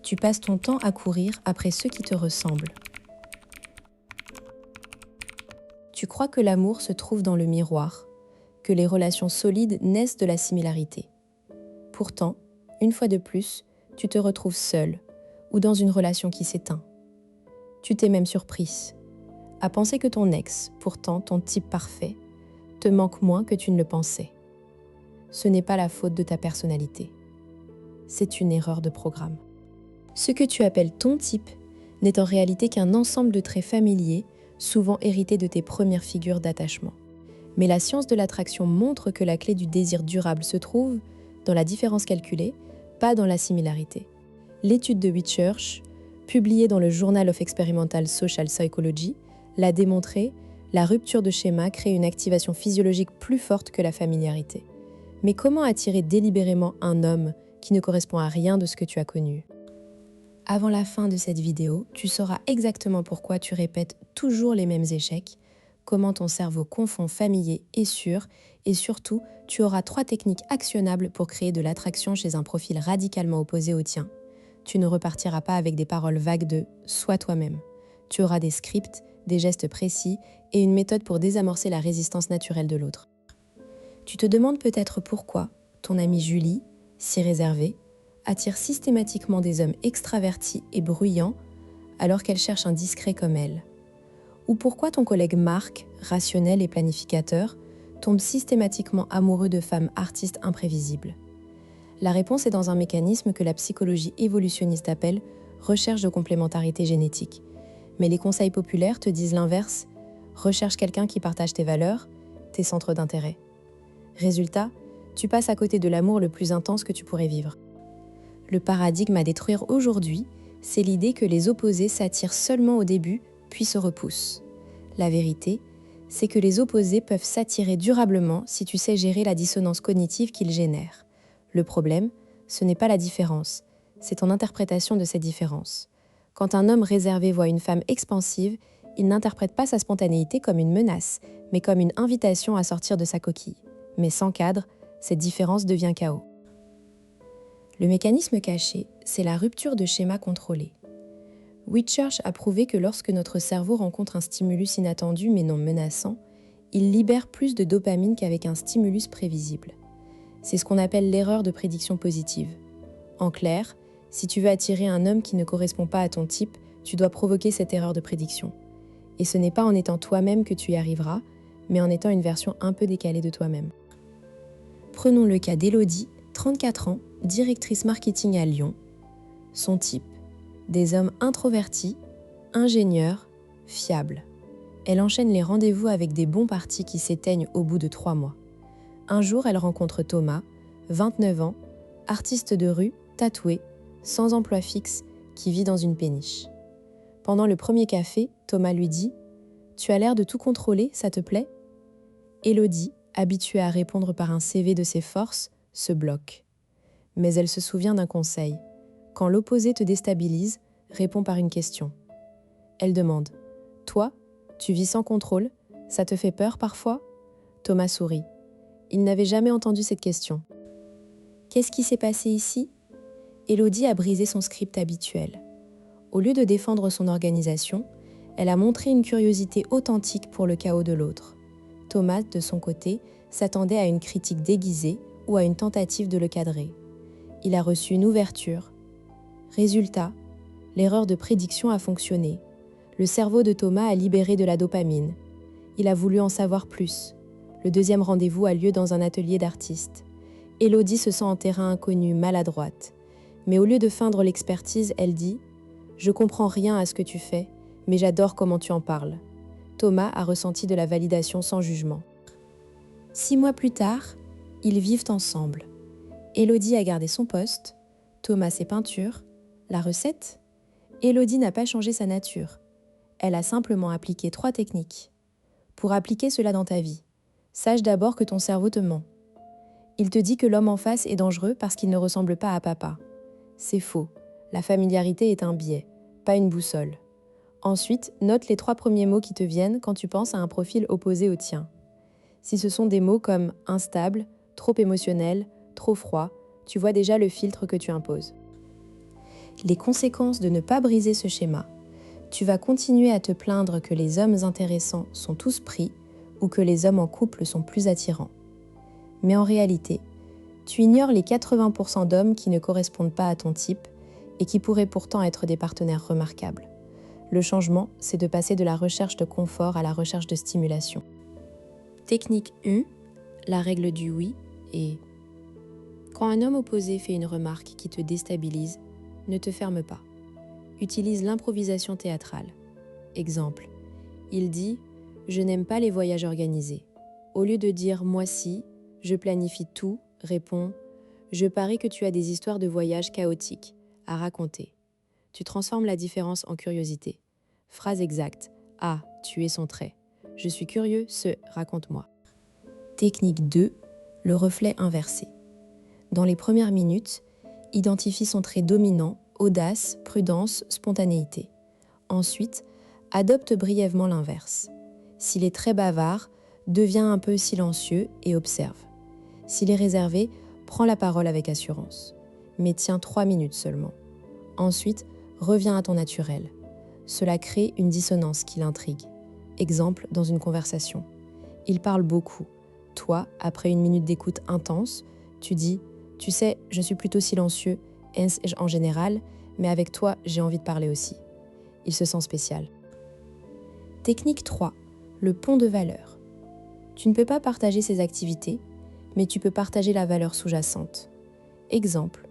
Tu passes ton temps à courir après ceux qui te ressemblent. Tu crois que l'amour se trouve dans le miroir, que les relations solides naissent de la similarité. Pourtant, une fois de plus, tu te retrouves seule ou dans une relation qui s'éteint. Tu t'es même surprise à penser que ton ex, pourtant ton type parfait, te manque moins que tu ne le pensais. Ce n'est pas la faute de ta personnalité. C'est une erreur de programme. Ce que tu appelles ton type n'est en réalité qu'un ensemble de traits familiers, souvent hérités de tes premières figures d'attachement. Mais la science de l'attraction montre que la clé du désir durable se trouve dans la différence calculée, pas dans la similarité. L'étude de Whitchurch, publiée dans le Journal of Experimental Social Psychology, l'a démontré, la rupture de schéma crée une activation physiologique plus forte que la familiarité. Mais comment attirer délibérément un homme qui ne correspond à rien de ce que tu as connu ? Avant la fin de cette vidéo, tu sauras exactement pourquoi tu répètes toujours les mêmes échecs, comment ton cerveau confond familier et sûr, et surtout, tu auras 3 techniques actionnables pour créer de l'attraction chez un profil radicalement opposé au tien. Tu ne repartiras pas avec des paroles vagues de « sois toi-même ». Tu auras des scripts, des gestes précis et une méthode pour désamorcer la résistance naturelle de l'autre. Tu te demandes peut-être pourquoi ton amie Julie, si réservée, attire systématiquement des hommes extravertis et bruyants alors qu'elle cherche un discret comme elle. Ou pourquoi ton collègue Marc, rationnel et planificateur, tombe systématiquement amoureux de femmes artistes imprévisibles. La réponse est dans un mécanisme que la psychologie évolutionniste appelle recherche de complémentarité génétique. Mais les conseils populaires te disent l'inverse, recherche quelqu'un qui partage tes valeurs, tes centres d'intérêt. Résultat, tu passes à côté de l'amour le plus intense que tu pourrais vivre. Le paradigme à détruire aujourd'hui, c'est l'idée que les opposés s'attirent seulement au début, puis se repoussent. La vérité, c'est que les opposés peuvent s'attirer durablement si tu sais gérer la dissonance cognitive qu'ils génèrent. Le problème, ce n'est pas la différence, c'est ton interprétation de cette différence. Quand un homme réservé voit une femme expansive, il n'interprète pas sa spontanéité comme une menace, mais comme une invitation à sortir de sa coquille. Mais sans cadre, cette différence devient chaos. Le mécanisme caché, c'est la rupture de schéma contrôlé. Whitchurch a prouvé que lorsque notre cerveau rencontre un stimulus inattendu mais non menaçant, il libère plus de dopamine qu'avec un stimulus prévisible. C'est ce qu'on appelle l'erreur de prédiction positive. En clair, si tu veux attirer un homme qui ne correspond pas à ton type, tu dois provoquer cette erreur de prédiction. Et ce n'est pas en étant toi-même que tu y arriveras, mais en étant une version un peu décalée de toi-même. Prenons le cas d'Élodie, 34 ans, directrice marketing à Lyon. Son type, des hommes introvertis, ingénieurs, fiables. Elle enchaîne les rendez-vous avec des bons partis qui s'éteignent au bout de 3 mois. Un jour, elle rencontre Thomas, 29 ans, artiste de rue, tatoué, sans emploi fixe, qui vit dans une péniche. Pendant le premier café, Thomas lui dit « Tu as l'air de tout contrôler, ça te plaît ?» Élodie, habituée à répondre par un CV de ses forces, se bloque. Mais elle se souvient d'un conseil. Quand l'opposé te déstabilise, réponds par une question. Elle demande « Toi, tu vis sans contrôle, ça te fait peur parfois ?» Thomas sourit. Il n'avait jamais entendu cette question. Qu'est-ce qui s'est passé ici ? Élodie a brisé son script habituel. Au lieu de défendre son organisation, elle a montré une curiosité authentique pour le chaos de l'autre. Thomas, de son côté, s'attendait à une critique déguisée ou à une tentative de le cadrer. Il a reçu une ouverture. Résultat, l'erreur de prédiction a fonctionné. Le cerveau de Thomas a libéré de la dopamine. Il a voulu en savoir plus. Le deuxième rendez-vous a lieu dans un atelier d'artistes. Élodie se sent en terrain inconnu, maladroite. Mais au lieu de feindre l'expertise, elle dit « Je comprends rien à ce que tu fais, mais j'adore comment tu en parles. » Thomas a ressenti de la validation sans jugement. 6 mois plus tard, ils vivent ensemble. Élodie a gardé son poste, Thomas ses peintures, la recette. Élodie n'a pas changé sa nature. Elle a simplement appliqué 3 techniques. Pour appliquer cela dans ta vie, sache d'abord que ton cerveau te ment. Il te dit que l'homme en face est dangereux parce qu'il ne ressemble pas à papa. C'est faux. La familiarité est un biais, pas une boussole. Ensuite, note les 3 premiers mots qui te viennent quand tu penses à un profil opposé au tien. Si ce sont des mots comme instable, trop émotionnel, trop froid, tu vois déjà le filtre que tu imposes. Les conséquences de ne pas briser ce schéma. Tu vas continuer à te plaindre que les hommes intéressants sont tous pris ou que les hommes en couple sont plus attirants. Mais en réalité, tu ignores les 80% d'hommes qui ne correspondent pas à ton type et qui pourraient pourtant être des partenaires remarquables. Le changement, c'est de passer de la recherche de confort à la recherche de stimulation. Technique 1, la règle du oui est: quand un homme opposé fait une remarque qui te déstabilise, ne te ferme pas. Utilise l'improvisation théâtrale. Exemple, il dit « Je n'aime pas les voyages organisés ». Au lieu de dire « Moi si, je planifie tout », réponds « Je parie que tu as des histoires de voyages chaotiques à raconter ». Tu transformes la différence en curiosité. Phrase exacte. Ah, tu es son trait. Je suis curieux, raconte-moi. Technique 2, le reflet inversé. Dans les premières minutes, identifie son trait dominant, audace, prudence, spontanéité. Ensuite, adopte brièvement l'inverse. S'il est très bavard, deviens un peu silencieux et observe. S'il est réservé, prends la parole avec assurance. Mais tiens 3 minutes seulement. Ensuite, reviens à ton naturel. Cela crée une dissonance qui l'intrigue. Exemple, dans une conversation. Il parle beaucoup. Toi, après une minute d'écoute intense, tu dis « Tu sais, je suis plutôt silencieux en général, mais avec toi, j'ai envie de parler aussi. » Il se sent spécial. Technique 3, le pont de valeur. Tu ne peux pas partager ses activités, mais tu peux partager la valeur sous-jacente. Exemple,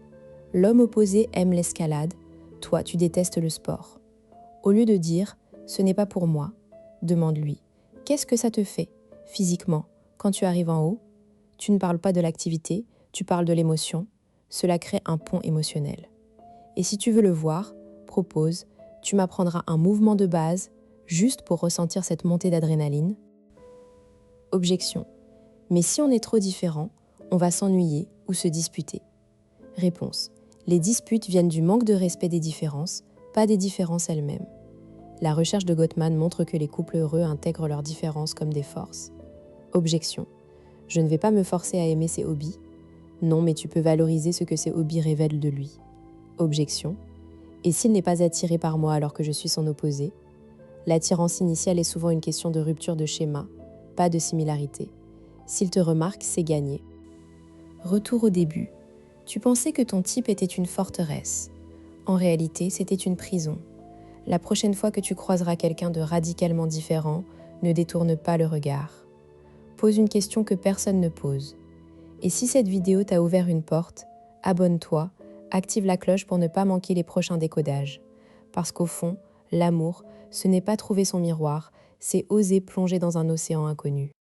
l'homme opposé aime l'escalade, toi tu détestes le sport. Au lieu de dire « ce n'est pas pour moi », demande-lui « qu'est-ce que ça te fait, physiquement, quand tu arrives en haut ?» Tu ne parles pas de l'activité, tu parles de l'émotion. Cela crée un pont émotionnel. Et si tu veux le voir, propose « tu m'apprendras un mouvement de base, juste pour ressentir cette montée d'adrénaline ». Objection. Mais si on est trop différent, on va s'ennuyer ou se disputer. Réponse. Les disputes viennent du manque de respect des différences, pas des différences elles-mêmes. La recherche de Gottman montre que les couples heureux intègrent leurs différences comme des forces. Objection. Je ne vais pas me forcer à aimer ses hobbies. Non, mais tu peux valoriser ce que ses hobbies révèlent de lui. Objection. Et s'il n'est pas attiré par moi alors que je suis son opposé? L'attirance initiale est souvent une question de rupture de schéma, pas de similarité. S'il te remarque, c'est gagné. Retour au début. Tu pensais que ton type était une forteresse. En réalité, c'était une prison. La prochaine fois que tu croiseras quelqu'un de radicalement différent, ne détourne pas le regard. Pose une question que personne ne pose. Et si cette vidéo t'a ouvert une porte, abonne-toi, active la cloche pour ne pas manquer les prochains décodages. Parce qu'au fond, l'amour, ce n'est pas trouver son miroir, c'est oser plonger dans un océan inconnu.